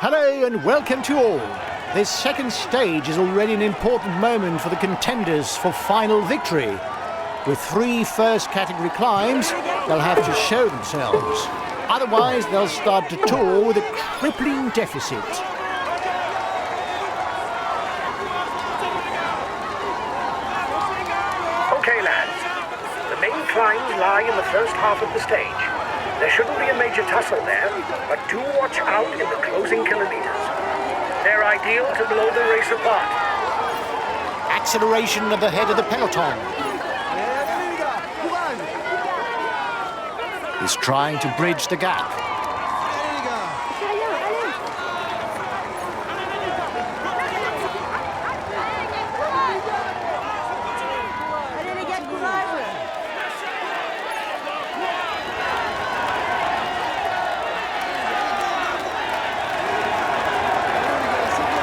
Hello and welcome to all. This second stage is already an important moment for the contenders for final victory. With 3 first category climbs, they'll have to show themselves. Otherwise, they'll start the tour with a crippling deficit. Okay, lads. The main climbs lie in the first half of the stage. There shouldn't be a major tussle there, but do watch out in the closing kilometers. They're ideal to blow the race apart. Acceleration at the head of the peloton. He's trying to bridge the gap.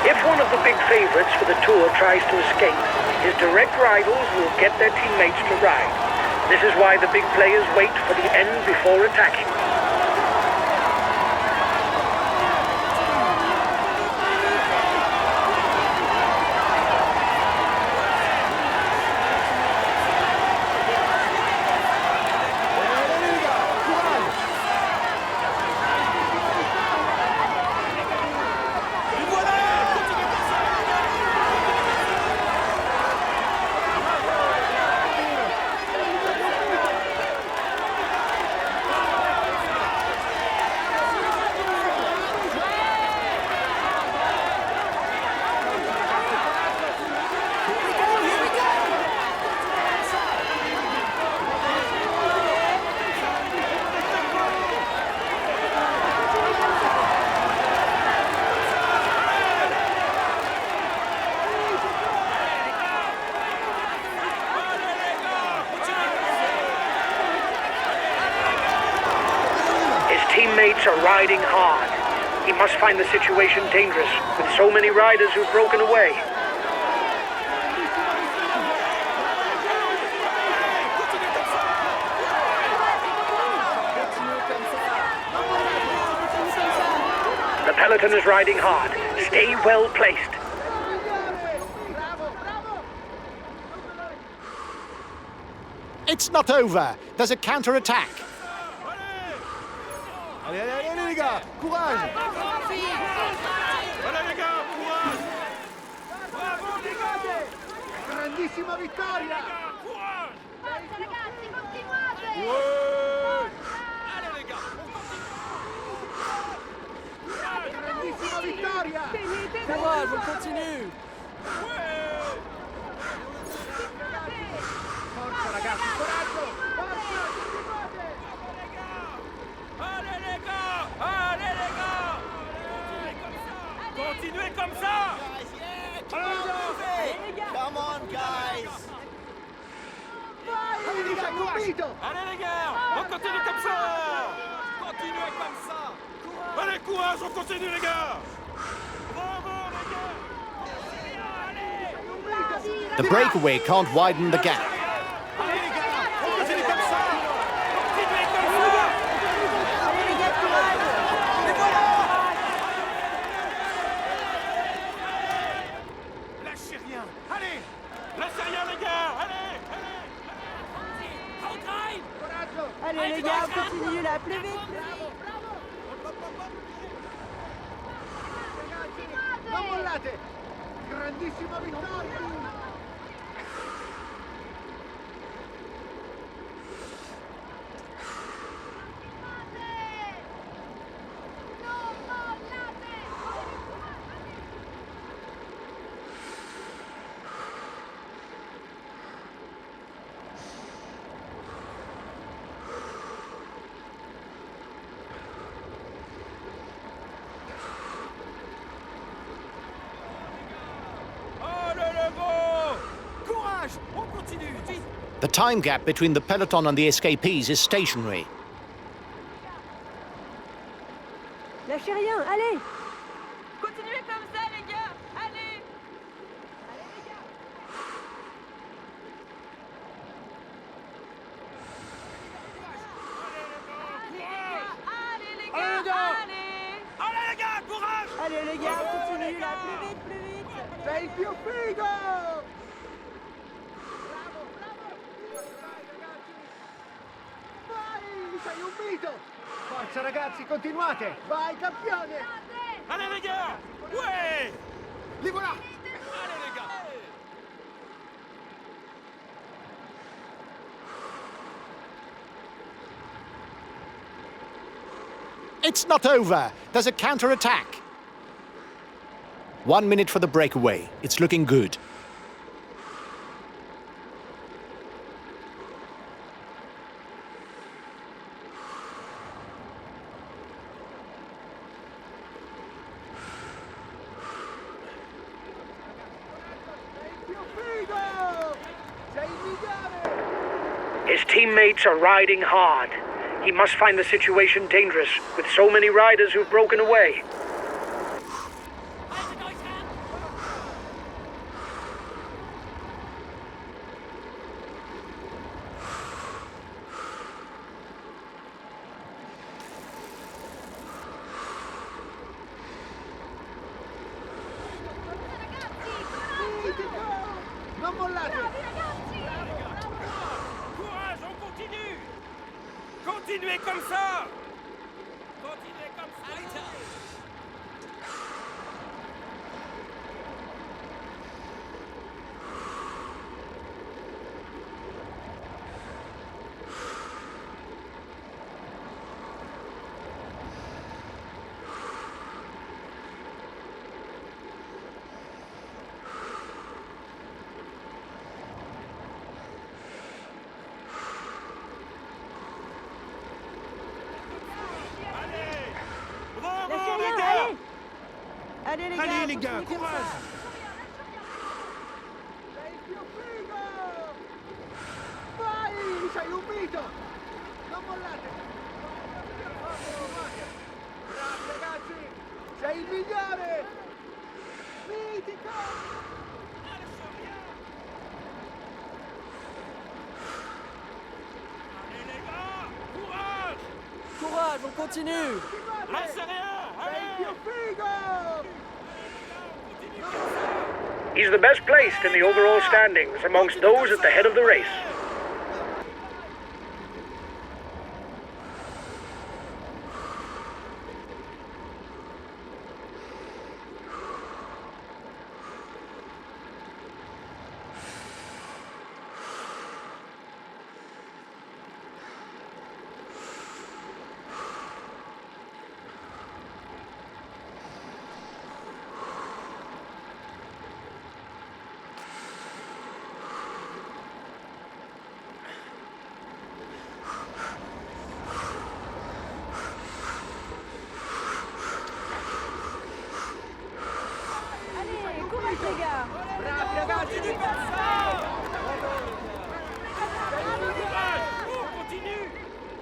If one of the big favorites for the tour tries to escape, his direct rivals will get their teammates to ride. This is why the big players wait for the end before attacking. Teammates are riding hard. He must find the situation dangerous with so many riders who've broken away. The peloton is riding hard. Stay well placed. It's not over. There's a counter-attack. Allez, allez, allez les gars, courage! Allez les gars, courage! Bravo les gars! Grandissima vittoria! Courage! Forza ragazzi, continuate! Allez les gars! Grandissima vittoria! Courage, on continue! Forza ragazzi, coraggio! Forza! Allez les gars! Allez les gars! Continuez comme ça! Come on, guys! Allez les gars, capito! Allez les gars! On continue comme ça! Continuez comme ça! Allez, courage, on continue les gars! Bravo les gars! The breakaway can't widen the gap. Allez les gars, on continue comme ça! Continuez comme ça! Lâchez rien! Allez! Lâchez rien les gars! Allez! Coraggio! Allez les gars, on continue là, plus vite! Non mollate! Grandissima vittoria! The time gap between the peloton and the escapees is stationary. Lâchez rien, allez! Continuez comme ça les gars! Allez! Allez les gars, on continue là, plus vite, plus vite. Sei il più figo! Vai, sei un mito! Forza ragazzi, continuate! Vai campione! Allez les gars. Ouais. Li voilà! Allez les gars. It's not over. There's a counter-attack. 1 minute for the breakaway. It's looking good. Sei il più figo! Sei il migliore! His teammates are riding hard. He must find the situation dangerous with so many riders who've broken away. Mitico! Non mollate! Courage, on continue. Continuez comme ça. Continuez comme ça. Allez. Bravo Lâchez les rien, gars. allez. Allez les Allez les gars, gars, continuez comme courage. ça. Sei il più figo! Vai, sei un mito! Non mollate! Bravi ragazzi! Sei il migliore! Mitico! Allez les gars. Courage. Courage, on continue. Lâchez rien. Sei il più Allez. figo! He's the best placed in the overall standings amongst those at the head of the race. Allez, courage les gars. Bravi ragazzi! Courage. On continue.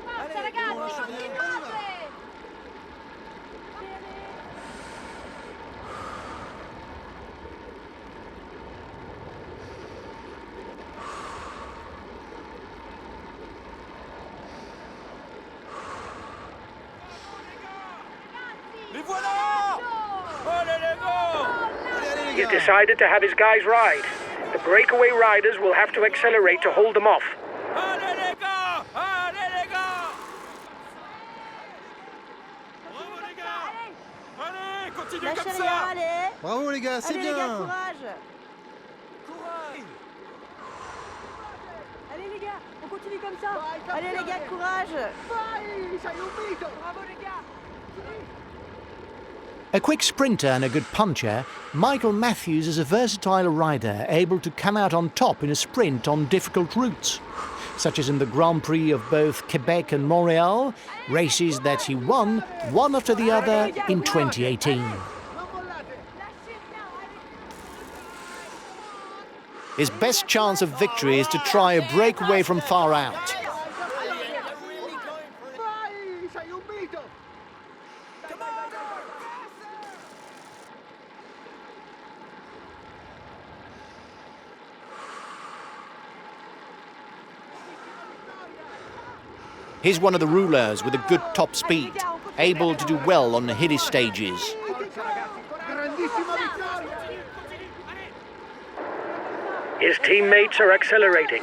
Forza ragazzi, continuate! Les voilà. Allez les gars. He's decided to have his guys ride. The breakaway riders will have to accelerate to hold them off. Allez les gars. Allez les gars. Bravo les gars. Allez, continuez Lâchez comme rien, ça. allez. Bravo les gars, c'est Allez les gars, bien. courage. Courage. Allez les gars, on continue comme ça. Vai, Allez les gars, campione. courage. Vai, sei un mito! Bravo les gars. A quick sprinter and a good puncher, Michael Matthews is a versatile rider able to come out on top in a sprint on difficult routes, such as in the Grand Prix of both Quebec and Montreal, races that he won one after the other in 2018. Non mollate! His best chance of victory is to try a breakaway from far out. Vai, sei un mito! He's one of the rulers with a good top speed, able to do well on the hilly stages. Forza ragazzi, His teammates are accelerating.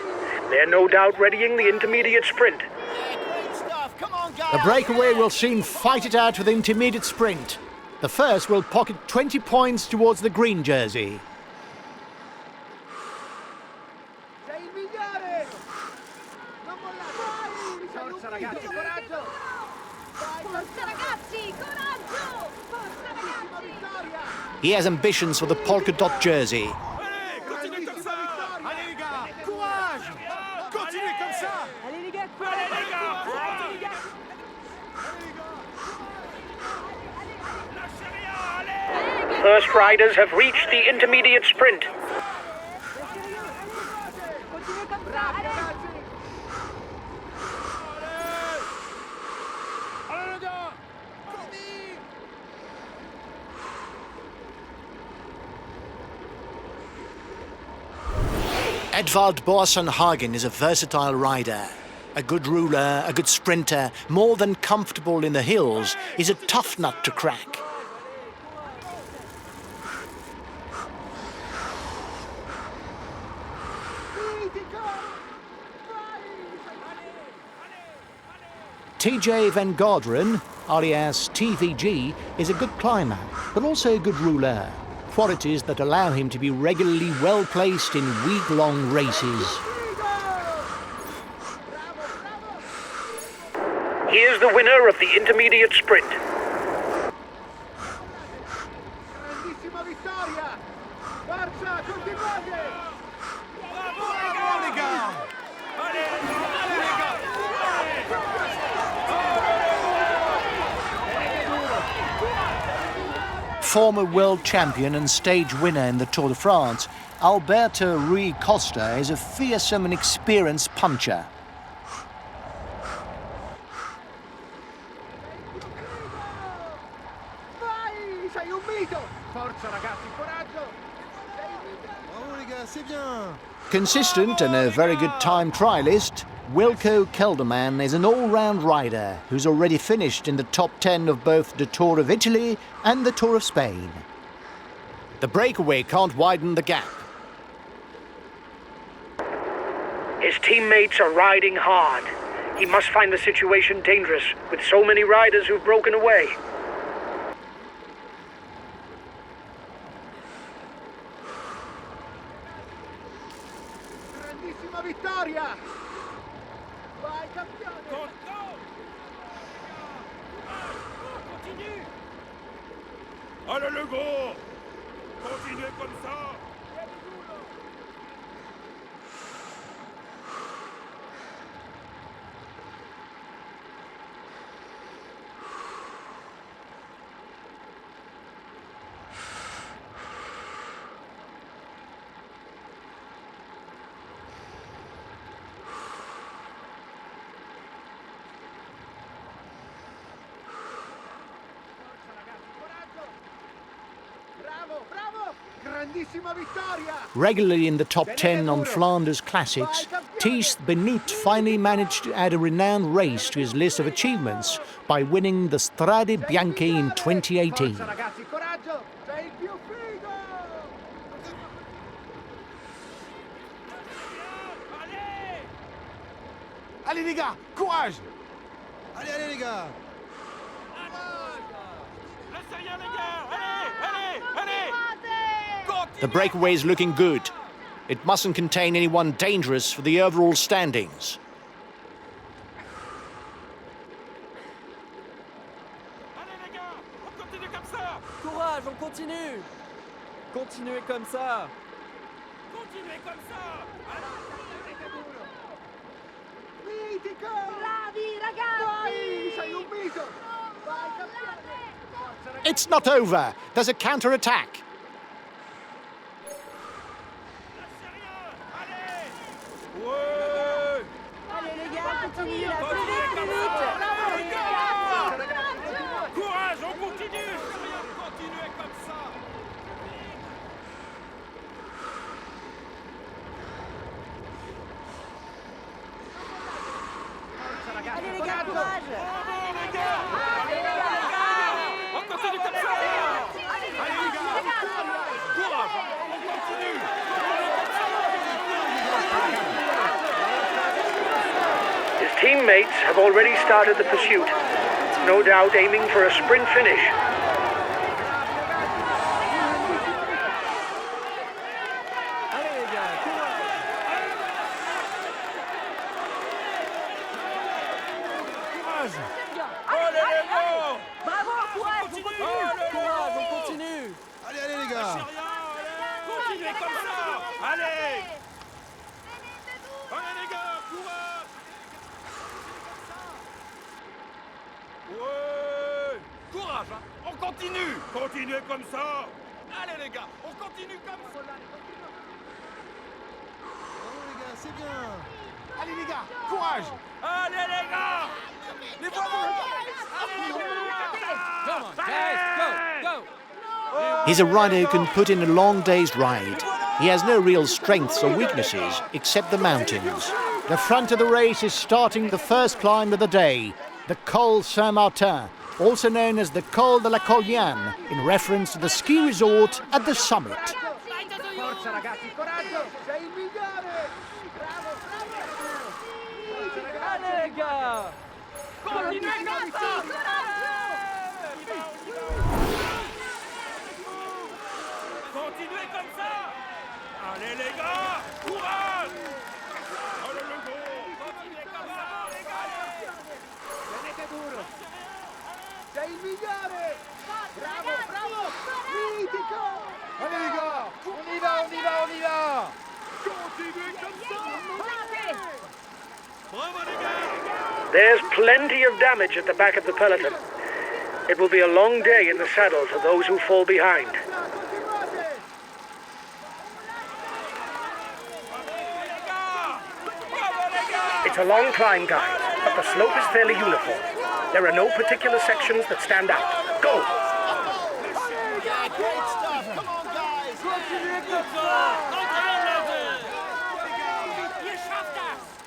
They're no doubt readying the intermediate sprint. Great stuff. Come on, guys. The breakaway will soon fight it out with the intermediate sprint. The first will pocket 20 points towards the green jersey. Sei il migliore. Non mollare. Forza ragazzi, coraggio. Vai, Forza ragazzi, coraggio! Forza ragazzi! vittoria. He has ambitions for the polka dot jersey. Allez, continuez comme ça. Allez les gars, courage. Continuez comme ça. Allez les gars, Allez, les gars. Allez les gars. Lâchez rien, allez. First riders have reached the intermediate sprint. Continuez comme ça, allez. Allez les gars. Edvald Boasson Hagen is a versatile rider. A good ruler, a good sprinter, more than comfortable in the hills. He's a tough nut to crack. TJ Van Garderen, alias TVG, is a good climber, but also a good ruler. Qualities that allow him to be regularly well placed in week-long races. Here's the winner of the intermediate sprint. Grandissima vittoria. Forza, continuate. Bravo, les gars. Allez, les gars. Former world champion and stage winner in the Tour de France, Alberto Rui Costa is a fearsome and experienced puncher. Vai, sei un mito. Forza ragazzi, coraggio. Sei il migliore. Bravo les gars, c'est bien. Consistent and a very good time trialist, Wilco Kelderman is an all-round rider who's already finished in the top 10 of both the Tour of Italy and the Tour of Spain. The breakaway can't widen the gap. His teammates are riding hard. He must find the situation dangerous with so many riders who've broken away. Grandissima vittoria. Vai campione. Go, go. Continue. Allez, le gros. Continuez comme ça. Bravo, bravo. Grandissima vittoria. Regularly in the top 10 on Flanders Classics, Thies Benoot finally managed to add a renowned race to his list of achievements by winning the Strade Bianche in 2018. Forza ragazzi, coraggio. Sei il più figo. Allez. Allez les gars, courage. Allez, allez les gars. Laissez rien, les gars. Allez, allez, allez. Continue. The breakaway is looking good. It mustn't contain anyone dangerous for the overall standings. Allez, les gars. On continue comme ça. Courage, on continue. Continuez comme ça. Continuez comme ça. Mitico. Bravi ragazzi! Vai, sei un mito. Vai campione. Forza ragazzi. It's not over. There's a counter-attack. Lâchez rien. Allez. Ouais. Allez les gars, continuez là, plus Continuez vite, comme plus ça. vite. Bravo, les gars. Forza ragazzi, continuate. Courage, on continue. Continuez comme ça. Forza ragazzi, Allez les gars, coraggio. courage. Bravo, les gars. On continue comme ça. Allez, les gars. Courage. On continue. teammates have already started the pursuit, no doubt aiming for a sprint finish. Allez les gars, courage. Allez les gars! Bravo, courage, on continue. Courage, on continue. Allez, allez les gars. Continuez comme ça! Allez! Allez les gars, courage! Ouais! Courage, hein! On continue! Continuez comme ça! Allez les gars, on continue comme ça! Bravo les gars, c'est bien. Allez les gars, courage. Allez les gars! Les voilà! Allez les gars! Come on, guys, go, go. He's a rider who can put in a long day's ride. He has no real strengths or weaknesses except the mountains. The front of the race is starting the first climb of the day, the Col Saint-Martin, also known as the Col de la Colmiane, in reference to the ski resort at the summit. Forza ragazzi, coraggio! Sei il migliore! Bravo, bravo! Allez les gars. Continuez comme ça! Continuez comme ça! Allez les gars! Courage! Allez le go! Continuez comme ça, les gars! Tenete duro! Sei il migliore! Bravo, bravo! Mitico! Allez les gars, on y va, on y va, on y va. Continuez comme ça! Bravo les gars! There's plenty of damage at the back of the peloton. It will be a long day in the saddle for those who fall behind. It's a long climb, guys, but the slope is fairly uniform. There are no particular sections that stand out. Go! Yeah, great stuff. Come on guys.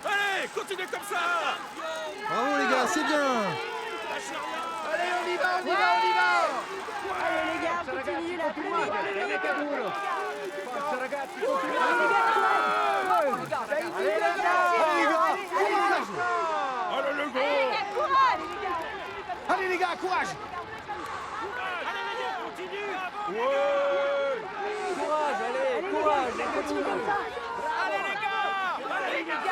Allez, continuez comme ça! Bravo les gars, c'est bien. Allez, on y va, on y va, on y va! Allez les gars, continuez la Continuate, tenete duro! Forza ragazzi, Allez les continuate! gars, courage! Sei il migliore! Allez le go! Courage! Allez les gars, courage. Allez les gars, continue! Courage, allez, courage, on continue. Allez les gars! Allez les gars!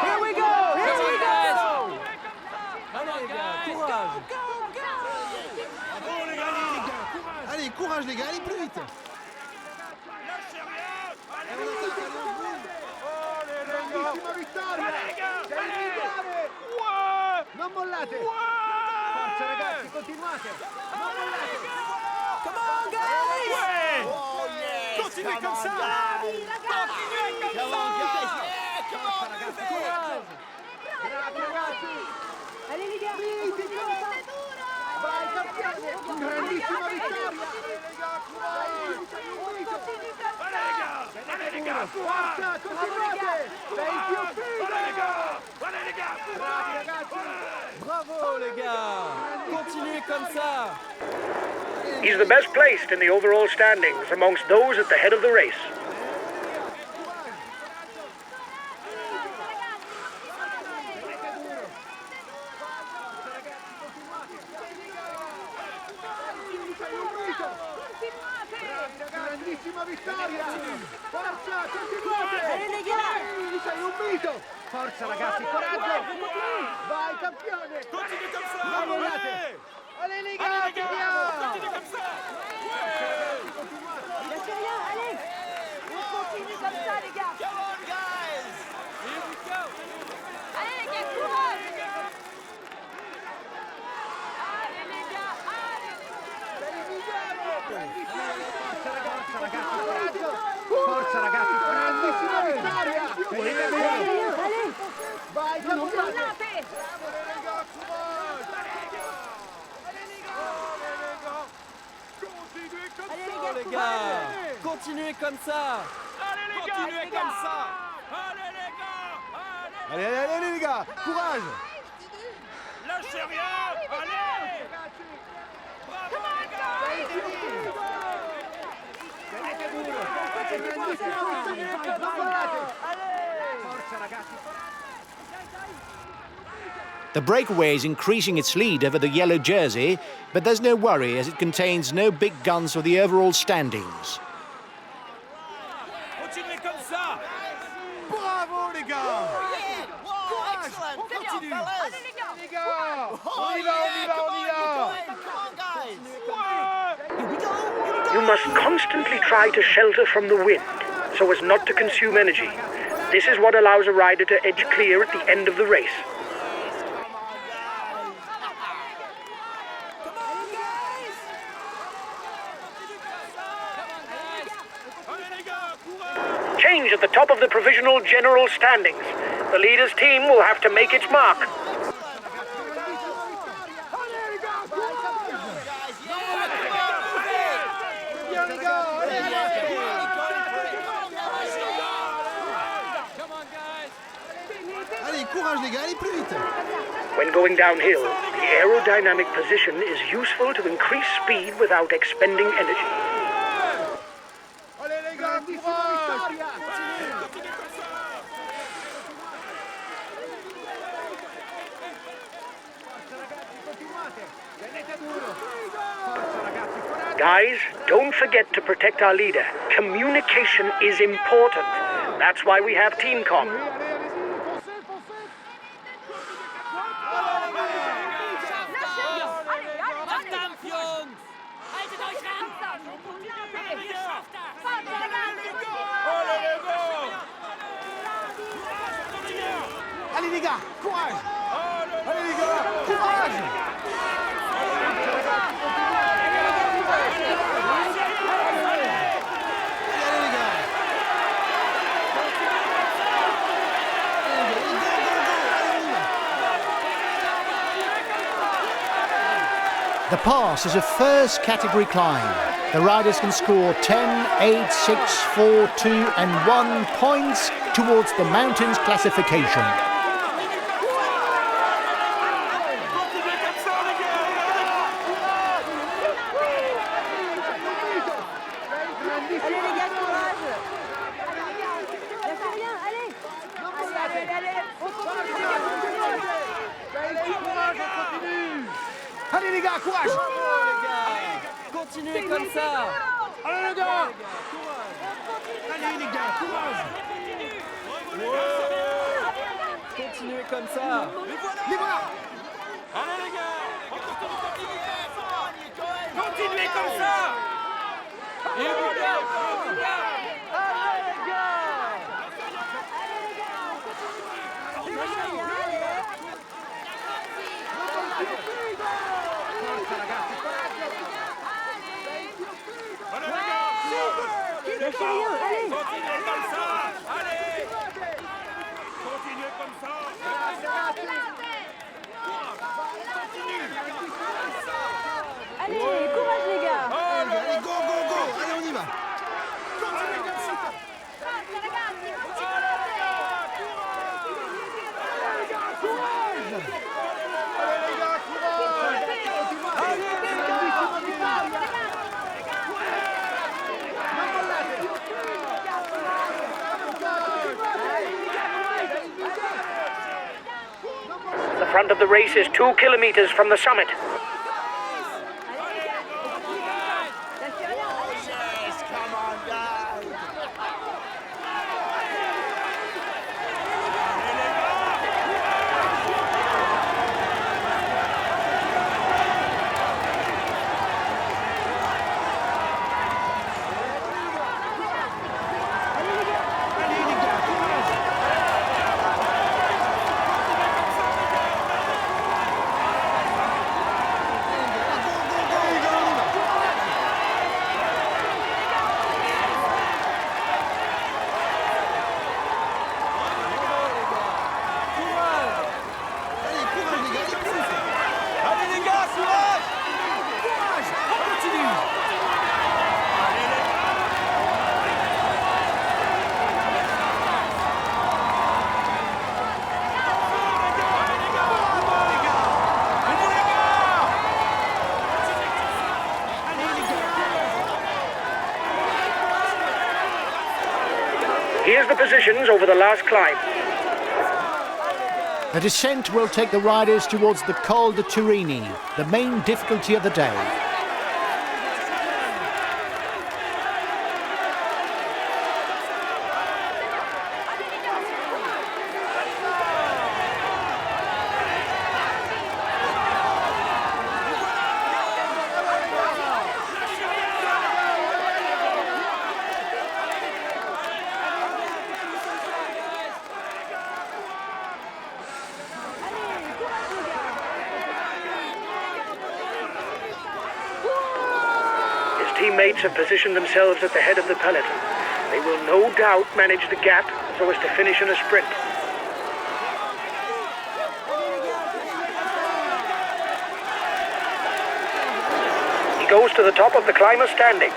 Here we go, here we go. Allez les gars, courage. Bravo les gars! Allez, courage les gars, allez plus vite. Lâchez rien! Allez On attaque, allez, on roule. Grandissima vittoria! Allez les gars! Sei il migliore! Ouais! Non mollate! Forza ragazzi, continuate! Non mollate! Come on, guys. Ouais! Oh yes. Continuez comme ça! Continuez comme Come on ça! guys. Yeah, come on, Ragazzi, move it. coraggio! Bravi ragazzi! Allez les gars! Mitico! Vai campione! Grandissima vittoria! Allez les gars! Allez les gars! Courage! Forza, continuate! Sei il più Allez les figo! gars! Allez les gars! Bravi ragazzi! Bravo les gars. Continuez comme ça. He's the best placed in the overall standings amongst those at the head of the race. Grandissima vittoria! Forza, continuate! Allez les gars! Sei un mito! Forza ragazzi, coraggio! Vai campione! Continuez comme ça! Non mollate! Allez! Allez les Allez gars, les gars! via! Continuez comme ça! Lâchez rien, allez! On continue comme ça les gars! Come on, guys. Here we go. Allez les gars, courage! Allez les gars, allez! Sei il migliore! Forza ragazzi, coraggio! Forza ragazzi, grandissima vittoria! Tenete duro! Allez! Vai Non campione! mollate! Allez les gars, Les courage! gars, continuez comme ça. Allez les gars! Continuez comme ça. Allez les gars! Allez! Allez, allez, allez les gars, courage. Lâchez rien! Allez! Bravo les gars! Tenete duro! The breakaway is increasing its lead over the yellow jersey, but there's no worry as it contains no big guns for the overall standings. Continuez comme ça. Bravo, les gars. Excellent. Continue. Allez les gars. Les gars, on y va, on y va, on y va. Come on, guys. You must constantly try to shelter from the wind so as not to consume energy. This is what allows a rider to edge clear at the end of the race. Change at the top of the provisional general standings. The leader's team will have to make its mark. Allez, courage, les gars, allez plus vite. When going downhill, the aerodynamic position is useful to increase speed without expending energy. Allez, les gars, courage. Guys, don't forget to protect our leader. Communication is important. That's why we have team comm. Verdammt, Jungs! Haltet euch ran! Ihr schafft das! Allez, les gars, courage. Allez, les gars, courage. The pass is a first category climb. The riders can score 10, 8, 6, 4, 2 and 1 points towards the mountains classification. Allez, les gars, courage. Continuez comme ça! Allez, les gars. Allez, les gars, courage. Continuez comme ça! Les voilà. Allez les gars. Continuez comme ça. Et vous gars! Allez les gars! Continuez comme ça. Allez. Continuez comme ça. Allez, courage les gars. Allez, go, go, go. Allez, on y va. The front of the race is 2 kilometers from the summit. Here's the positions over the last climb. The descent will take the riders towards the Col de Turini, the main difficulty of the day. Teammates have positioned themselves at the head of the peloton. They will no doubt manage the gap so as to finish in a sprint. He goes to the top of the climber standing.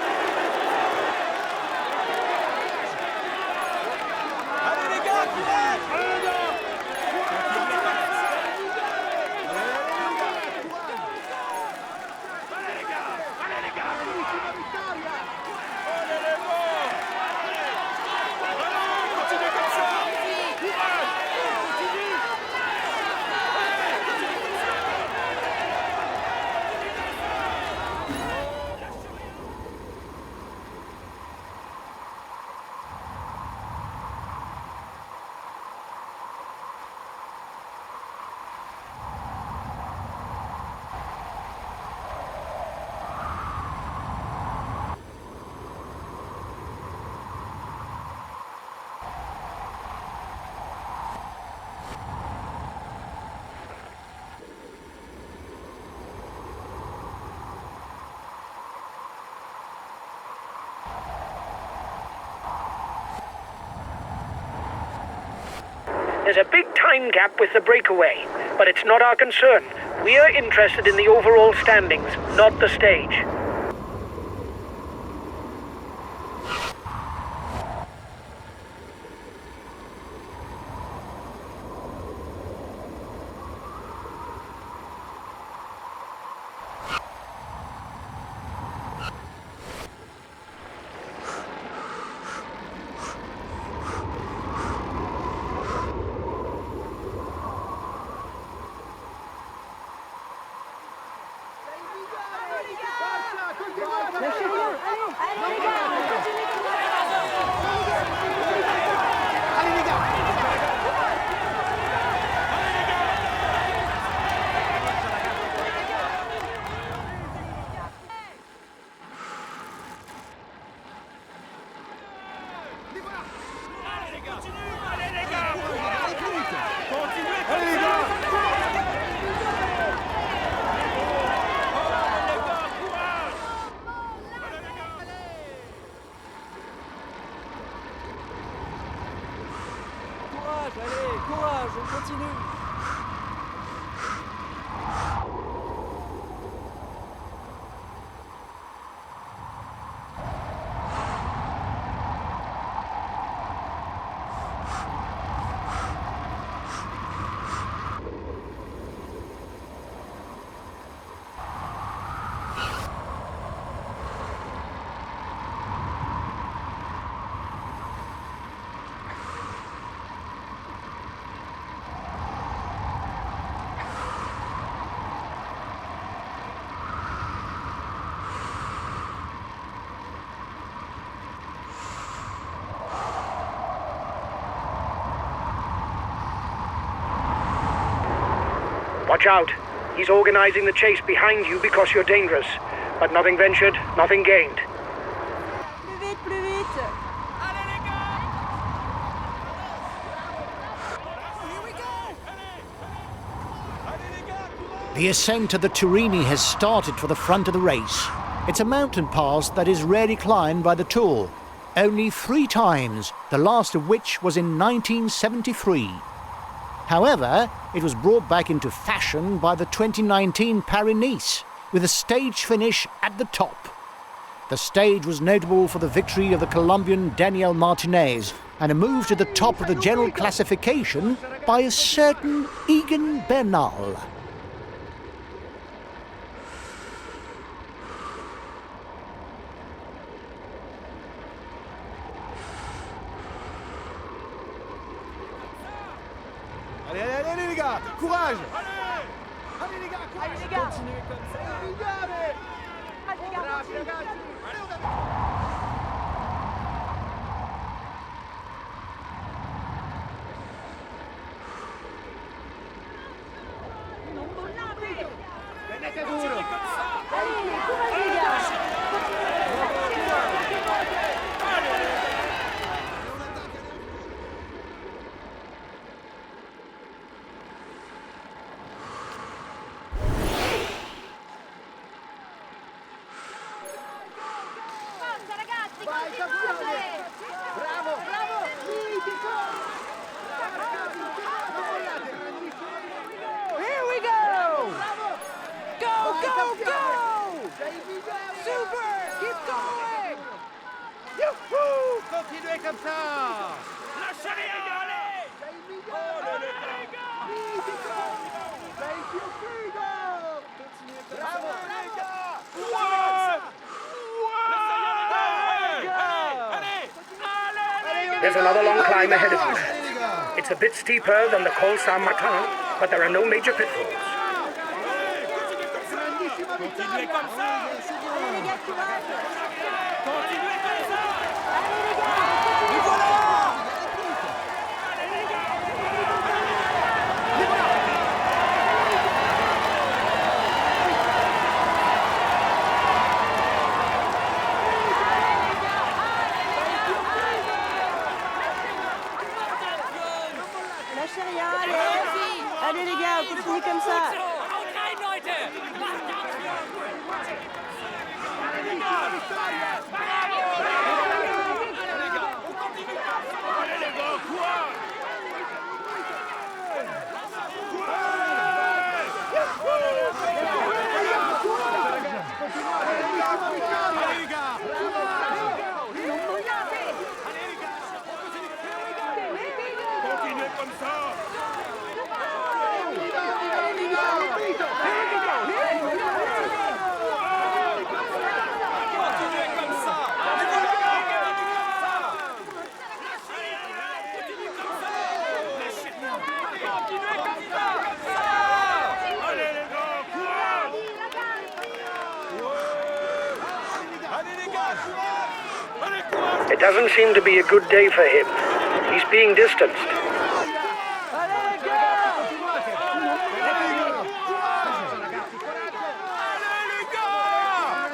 There's a big time gap with the breakaway, but it's not our concern. We are interested in the overall standings, not the stage. Allez, courage, on continue. Watch out. He's organizing the chase behind you because you're dangerous. But nothing ventured, nothing gained. Plus vite, plus vite. Allez les gars! The ascent of the Turini has started for the front of the race. It's a mountain pass that is rarely climbed by the Tour. Only 3 times, the last of which was in 1973. However, it was brought back into fashion by the 2019 Paris-Nice, with a stage finish at the top. The stage was notable for the victory of the Colombian Daniel Martinez and a move to the top of the general classification by a certain Egan Bernal. Allez, allez, allez, les gars, courage. Allez les gars, courage. Allez les gars. Continuez comme ça. Migliore. Allez les gars. Bravi ragazzi. Non mollate. Tenete duro. Allez, courage les gars. Forza ragazzi, Vai campione. continuate. Bravo, bravo. Mitico. Ragazzi, non mollate. Here we go! Bravo. Go, Vai, go, campione. go! Sei il migliore. Super! Keep going! Youhou. Continuez comme ça. Lâchez rien, allez. Sei il migliore. Mitico. Sei il più figo. Bravo, bravo. There's another long climb ahead of you. It's a bit steeper than the Col Saint-Martin, but there are no major pitfalls. Grandissima Continuez vittoria. comme ça. Allez les gars, courage. Continuez comme ça. Allez les gars. Lâchez rien, allez. Allez les gars, on continue comme ça. Allez, les gars. Non mollate. Continuez comme ça. Continuez comme ça! Allez les gars, courage. Allez les gars, courage! Allez, courage. It doesn't seem to be a good day for him. He's being distanced. Allez les gars! Allez les gars.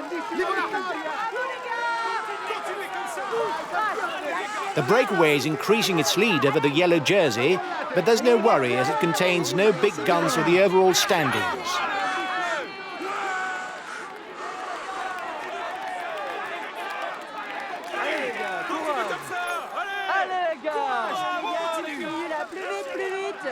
Continuez comme ça! The breakaway is increasing its lead over the yellow jersey, but there's no worry as it contains no big guns for the overall standings. Allez les gars, courage! Allez les gars! Continue là, plus vite, plus vite.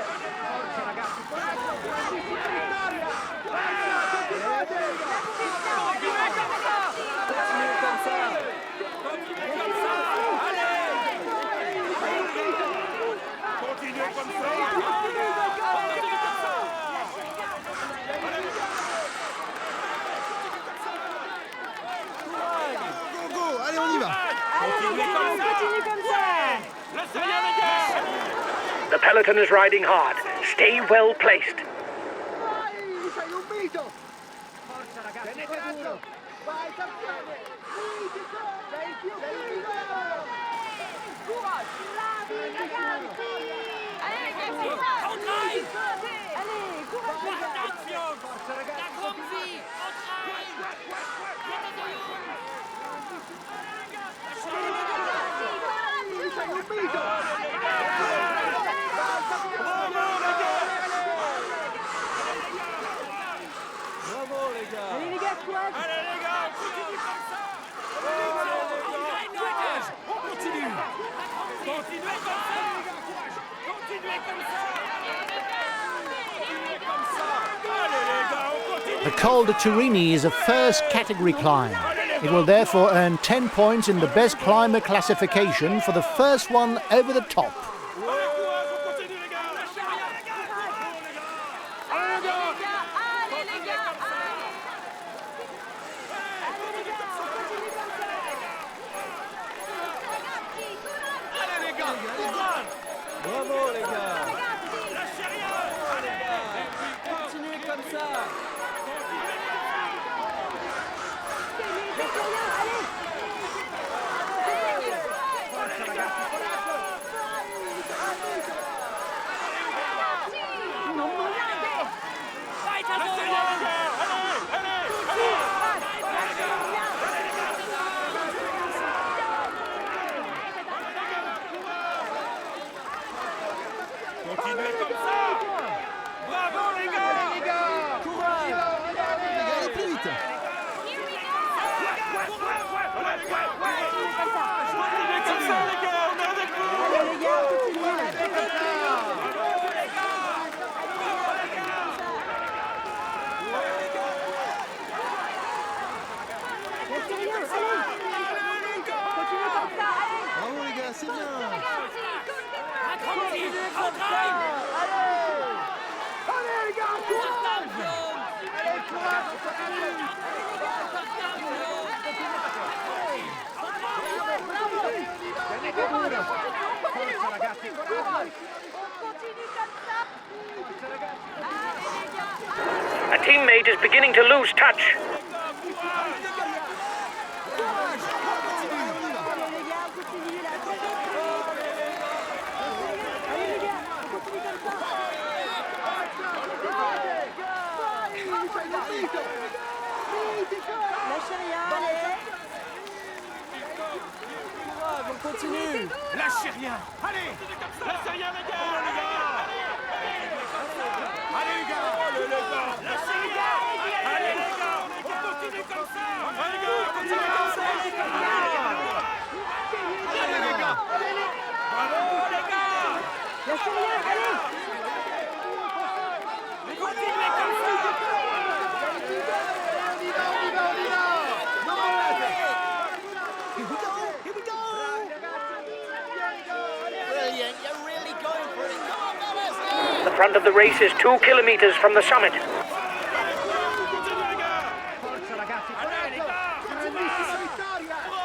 Continuez comme ça! Continuez comme ça. Go, go, allez, on y va. Allez les gars, on continue comme ça. Lâchez rien les gars. The peloton is riding hard. Stay well placed. Vai, sei un mito. Forza ragazzi, tenete duro. Vai campione. Mitico. Sei il più figo. Courage. Bravi ragazzi. Allez les gars, c'est ça. Allez, courage les gars. Forza ragazzi. Sei un mito. Bravo les gars! Allez les gars, courage. Allez les gars, continuez comme ça. On continue! Continuez comme ça. Continuez comme ça. Continuez comme ça. Allez les gars, on continue. The Col de Turini is a first category climb. It will therefore earn 10 points in the best climber classification for the first one over the top. Allez, courage, on continue les gars. Lâchez rien les gars. Allez les gars, allez les gars. Allez les gars, on continue comme ça. Allez les gars! Courage! Bravo les gars! Lâchez rien. Continuez comme ça. Bravo les gars. Courage. Les gars, allez plus vite. Continuez comme ça les gars, on est avec vous. Allez les gars, continuez la Bravo les gars, c'est bien. A teammate is beginning to lose touch. Courage, on continue. Lâchez rien. Allez. Lâchez rien les gars. Allez les gars. Allez les gars. Lâchez rien. Allez les gars. On continue comme ça. Allez les gars, continuez comme ça. Allez les gars. Bravo les gars. Continuez comme ça. Brilliant, you're really going for it. Come on, fellas. The front of the race is 2 kilometers from the summit. Continuez les gars. Allez les gars.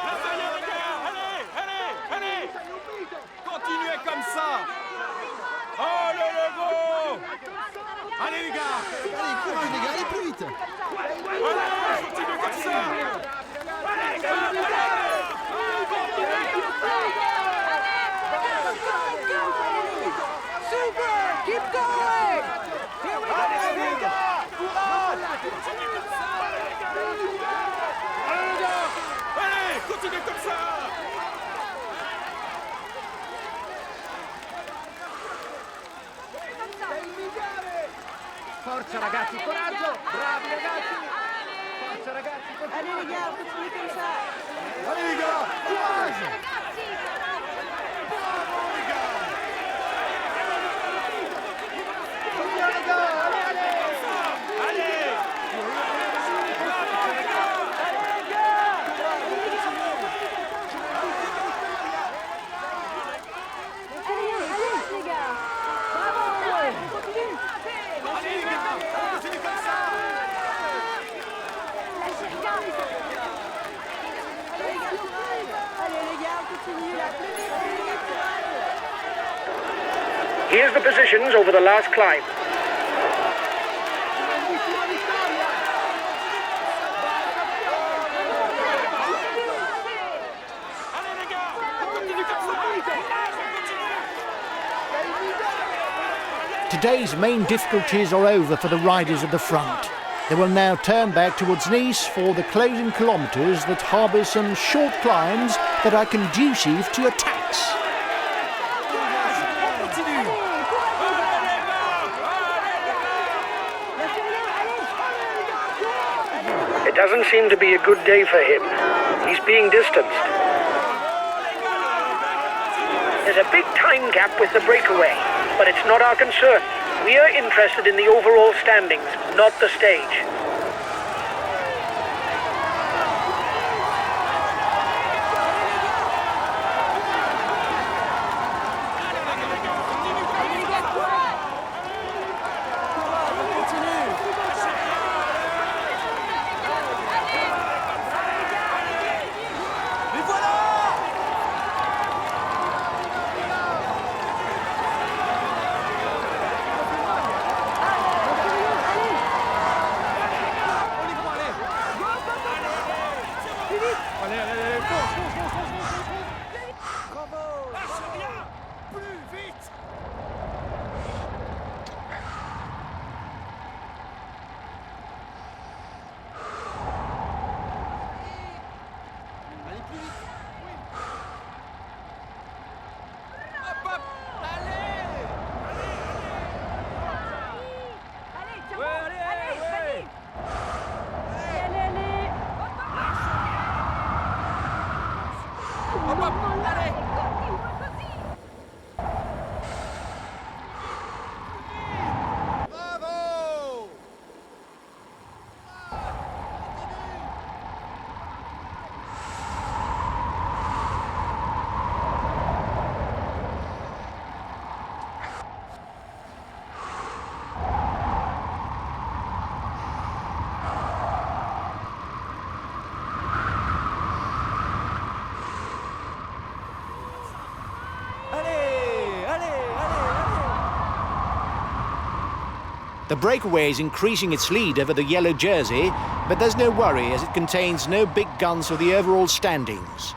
Lâchez rien les gars. Allez. Continuez comme ça. Allez les gros. Allez les gars. Allez, courage les gars, allez plus vite. Allez, continuez comme ça. Allez, continuez comme ça. Forza ragazzi, coraggio! Bravi ragazzi! Forza ragazzi, Allez les gars, continuez comme ça. Allez les gars. Courage. Here's the positions over the last climb. Today's main difficulties are over for the riders at the front. They will now turn back towards Nice for the closing kilometres that harbour some short climbs that are conducive to attacks. It doesn't seem to be a good day for him. He's being distanced. There's a big time gap with the breakaway, but it's not our concern. We are interested in the overall standings, not the stage. The breakaway is increasing its lead over the yellow jersey, but there's no worry as it contains no big guns for the overall standings.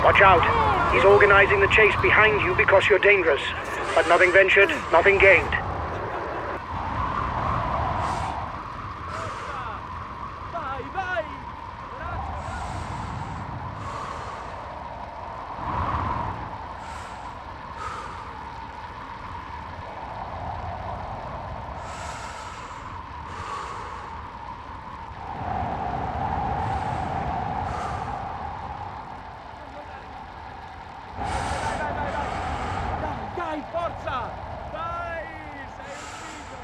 Watch out. He's organizing the chase behind you because you're dangerous. But nothing ventured, nothing gained. Vai, vai! Dai, forza! Dai, sei uscito!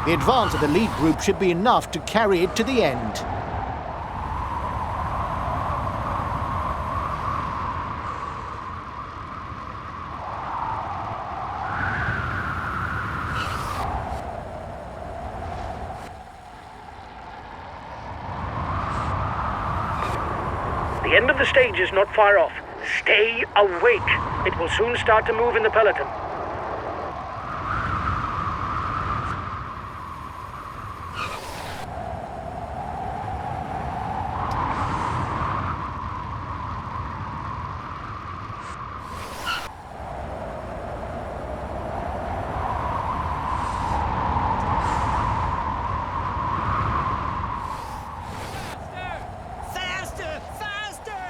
The advance of the lead group should be enough to carry it to the end. The end of the stage is not far off. Stay awake. It will soon start to move in the peloton. Faster! Faster!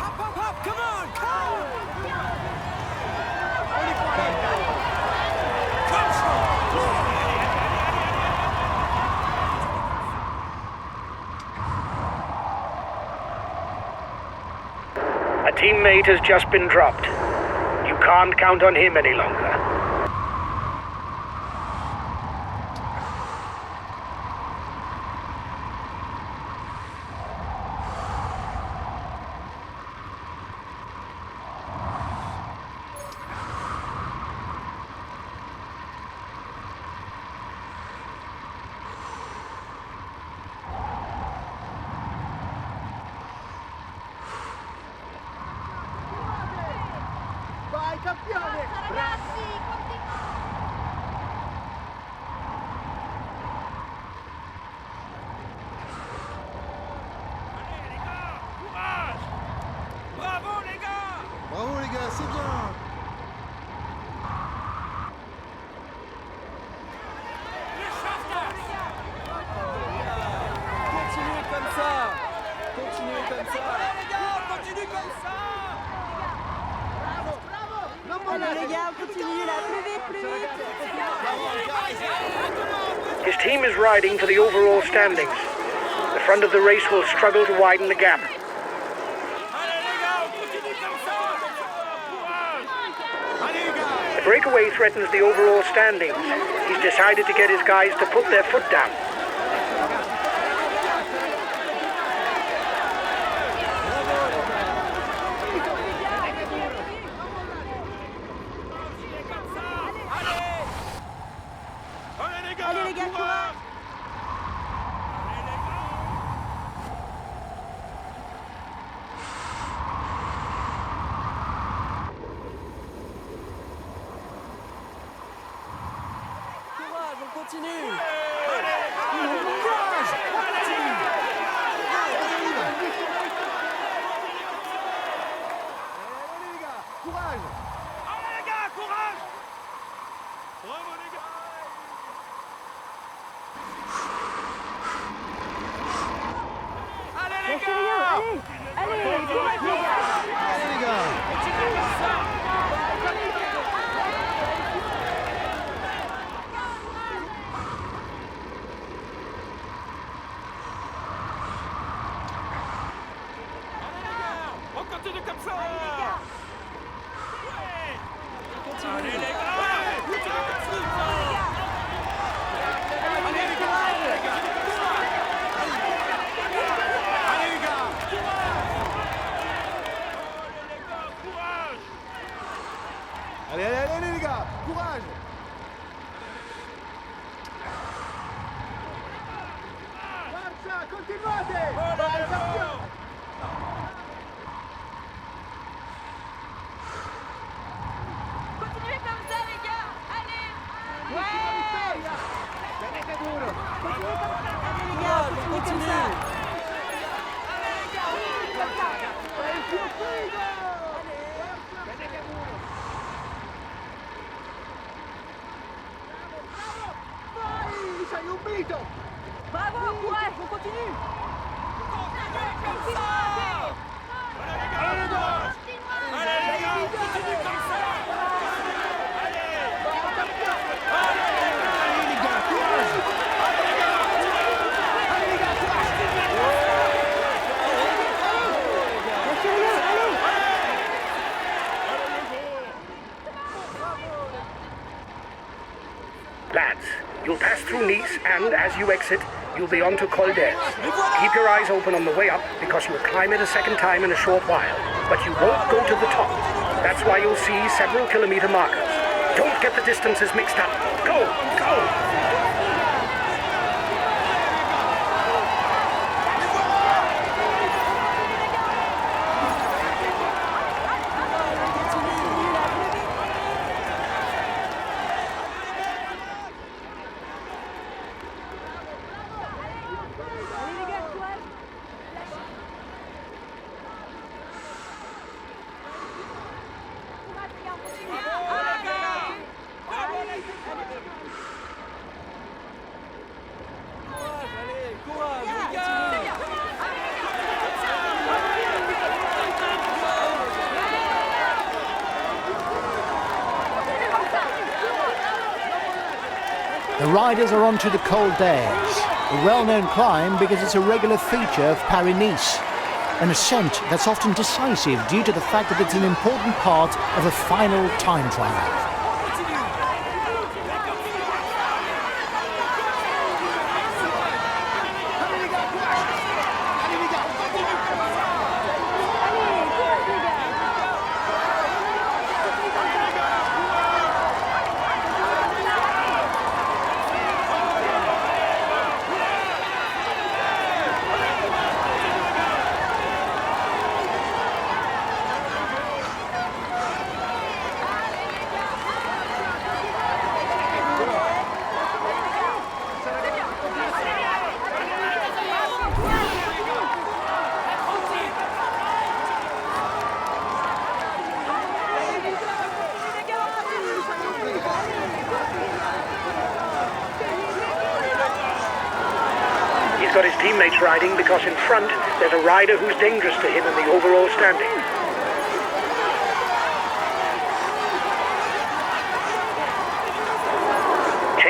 Hop, hop, hop! Come on! A teammate has just been dropped. You can't count on him any longer. Vai campione! Ragazzi! His team is riding for the overall standings. The front of the race will struggle to widen the gap. Allez les gars, on continue comme ça. Courage. Allez les gars. The breakaway threatens the overall standings. He's decided to get his guys to put their foot down. Allez les gars, courage. Courage, on continue. Allez les gars, courage. Allez les gars, courage. Bravo les gars. Allez les gars. Allez, courage les gars. Allez les gars. On continue comme ça. Ouais. Allez les gars. Continue comme ça. Allez les gars. Allez les gars. Courage. Allez les gars, courage. Forza, continuate! Continuez comme ça les gars. Allez. Ouais. Tenete duro! Allez les gars, continuez comme ça. È il più figo! Tenete duro! Vai! Sei un mito! Bravo, courage, on continue. Allez les gars, continue comme ça. Lads, you'll pass through Nice and, as you exit, you'll be on to Col de. Keep your eyes open on the way up because you'll climb it a second time in a short while. But you won't go to the top. That's why you'll see several kilometer markers. Don't get the distances mixed up. Go! Go! Allez les gars, courage. Courage les gars, on continue. Allez, courage, les gars. The riders are onto the Col d'Aise, a well-known climb because it's a regular feature of Paris-Nice, an ascent that's often decisive due to the fact that it's an important part of a final time trial. He's got his teammates riding because in front there's a rider who's dangerous to him in the overall standing.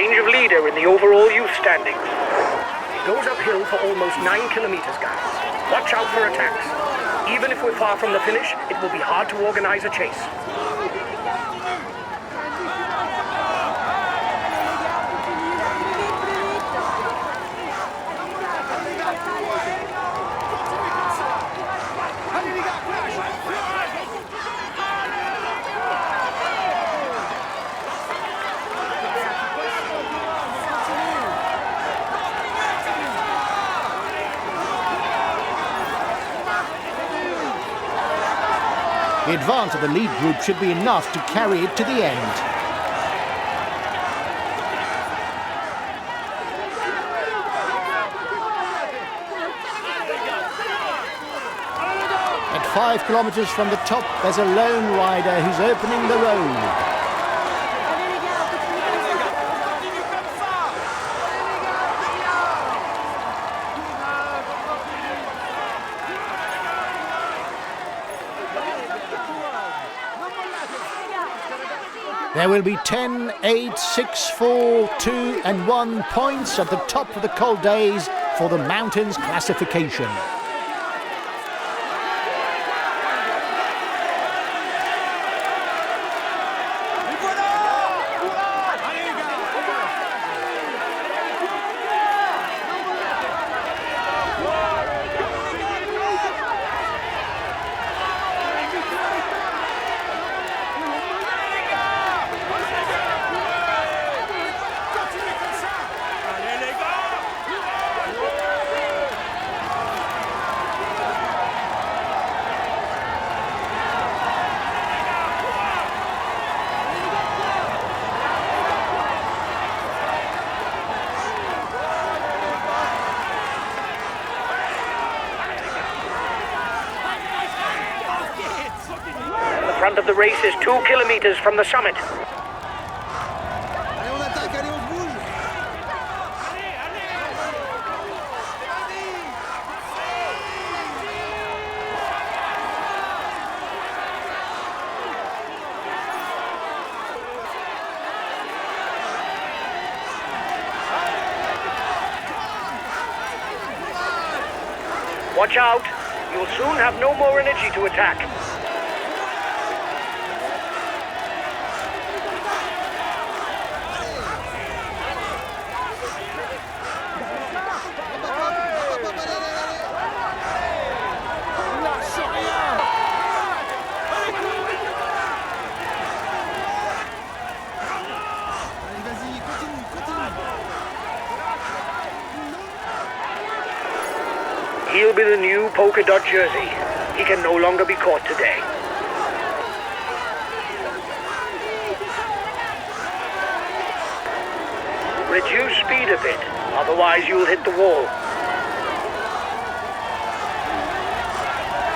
change of leader in the overall youth standings. It goes uphill for almost 9 kilometers, guys. Watch out for attacks. Even if we're far from the finish, it will be hard to organize a chase. The advance of the lead group should be enough to carry it to the end. At 5 kilometers from the top, there's a lone rider who's opening the road. There will be 10, 8, 6, 4, 2 and 1 points at the top of the Col d'Aise for the mountains classification. The front of the race is 2 kilometers from the summit. Allez, on attaque, allez, on se bouge. Watch out. You'll soon have no more energy to attack. Allez, vas-y, continue, continue. He'll be the new polka dot jersey. He can no longer be caught today. Reduce speed a bit, otherwise you'll hit the wall.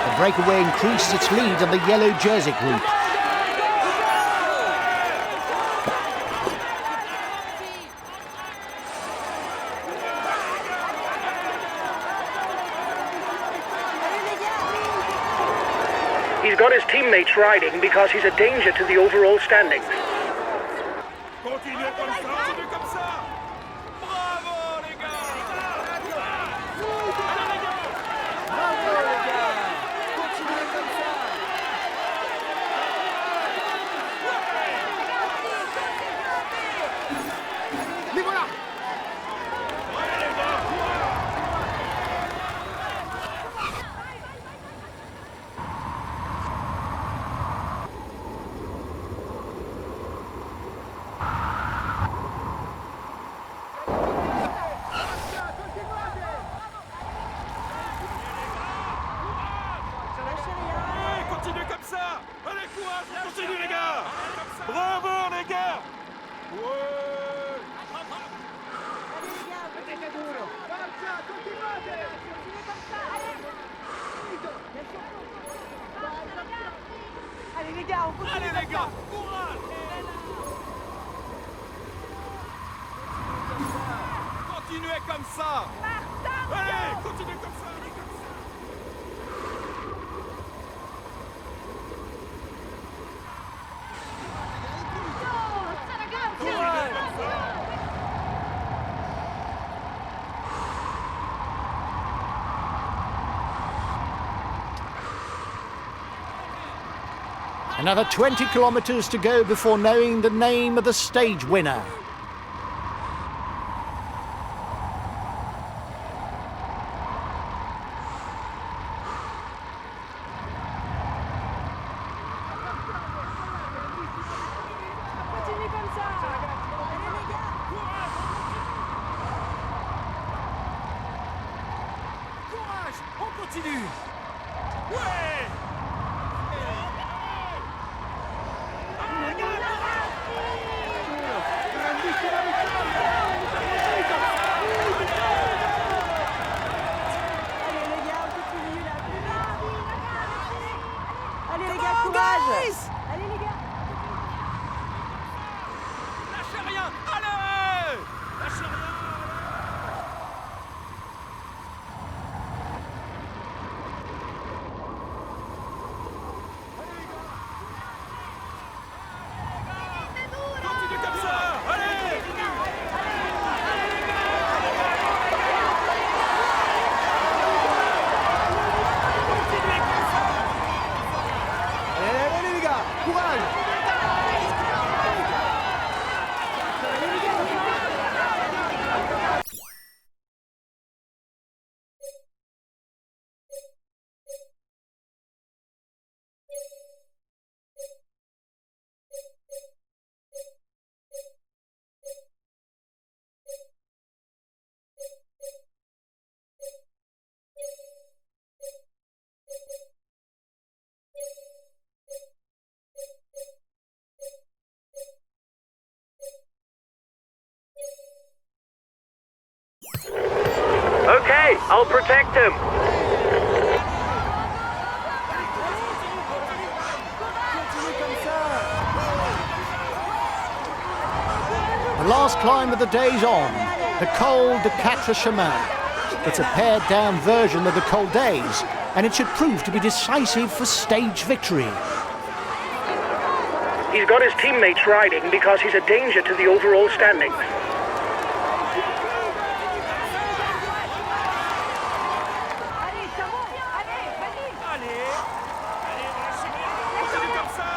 The breakaway increases its lead on the yellow jersey group. He's got his teammates riding because he's a danger to the overall standings. Continuez comme ça, continuez comme ça. Bravo les gars. Bravo les gars. Continuez comme ça. Les voilà. Allez, continuez comme ça. Allez, courage, continuez les gars. Bravo les gars. Ouais. Forza, continuate! Allez les gars, on continue. Allez les gars, courage. Continuez comme ça. Allez, continuez comme ça. Allez, comme ça. Forza ragazzi! Another 20 kilometers to go before knowing the name of the stage winner. Continue comme ça. Allez les gars. Courage, on continue. Ouais. Allez les gars, on continue là. Allez les gars, courage. Allez les gars. Lâchez rien. Allez. Lâchez rien. Continuez comme ça. Allez. Allez les gars, courage. Okay, I'll protect him. The last climb of the day's on, the Col de Quatre Chemins. It's a pared-down version of the Col d'Aise, and it should prove to be decisive for stage victory. He's got his teammates riding because he's a danger to the overall standings. Allez, ça va. Allez, vas-y. Allez. Allez, lâchez rien. Continuez comme ça.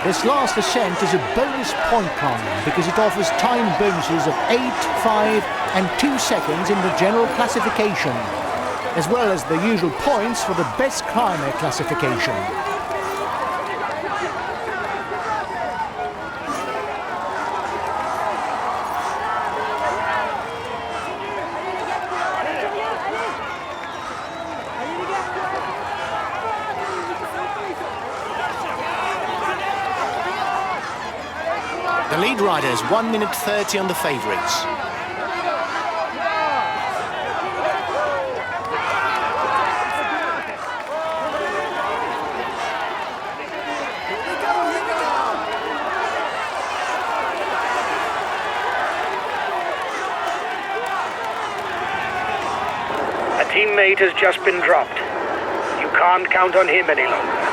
This last ascent is a bonus point climb because it offers time bonuses of 8, 5 and 2 seconds in the general classification, as well as the usual points for the best climber classification. The lead riders 1 minute 30 on the favourites. A teammate has just been dropped. You can't count on him any longer.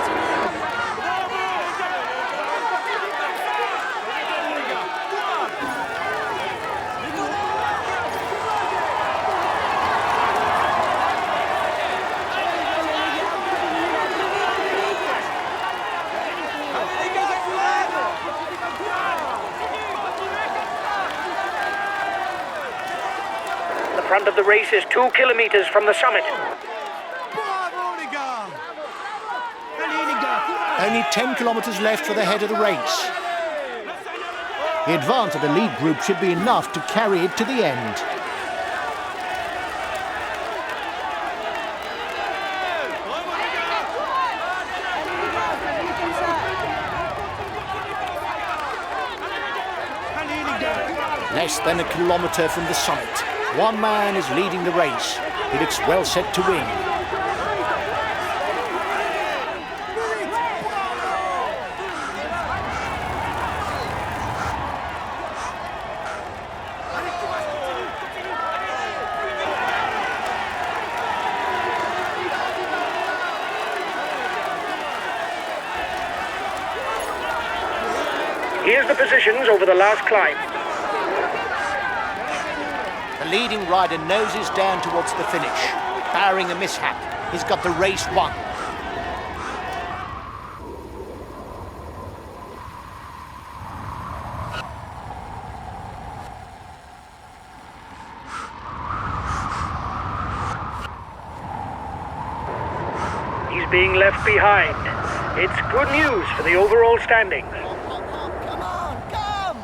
The front of the race is 2 kilometers from the summit. Bravo les gars. Allez les gars, courage. Only 10 kilometres left for the head of the race. The advance of the lead group should be enough to carry it to the end. Less than a kilometre from the summit. One man is leading the race. He looks well set to win. Here's the positions over the last climb. The leading rider noses down towards the finish. Barring a mishap, he's got the race won. He's being left behind. It's good news for the overall standings. Come on, come!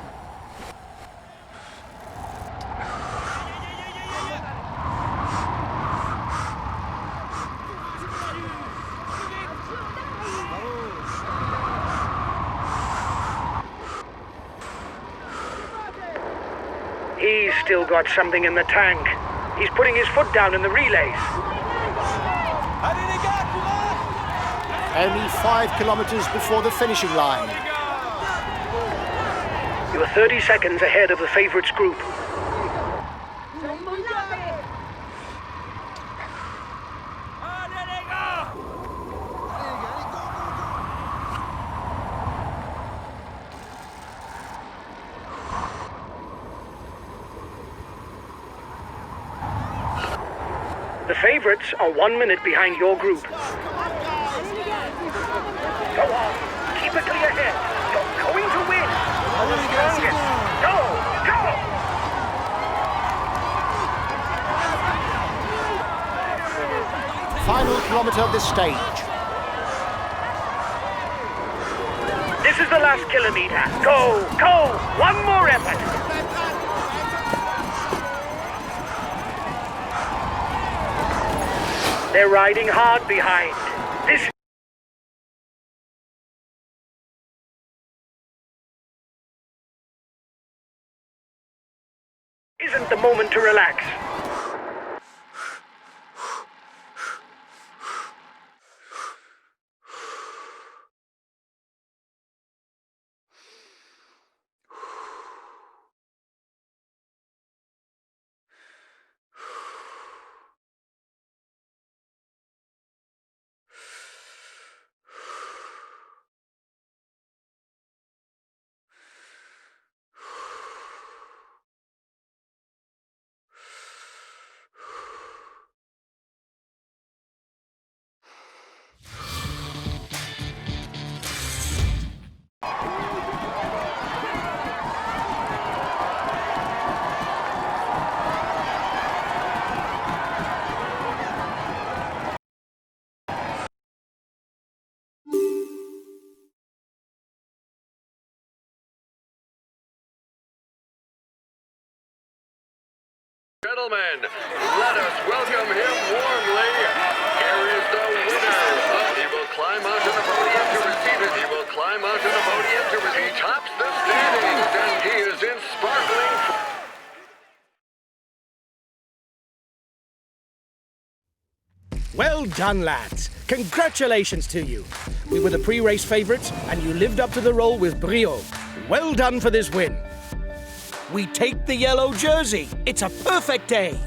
He's still got something in the tank. He's putting his foot down in the relays. Allez les gars, courage! Only 5 kilometers before the finishing line. You're 30 seconds ahead of the favorites group. Allez les gars! The favorites are 1 minute behind your group. Go on, keep a clear head. You're going to win. You're the strongest. Go, go! Final kilometer of this stage. This is the last kilometer. Go, go! One more effort. They're riding hard behind. This isn't the moment to relax. Gentlemen, let us welcome him warmly. Here is the winner. He will climb onto the podium to receive it. He will climb onto the podium to receive it. He tops the standings, and he is in sparkling. Well done, lads. Congratulations to you. We were the pre-race favourites, and you lived up to the role with brio. Well done for this win. We take the yellow jersey. It's a perfect day.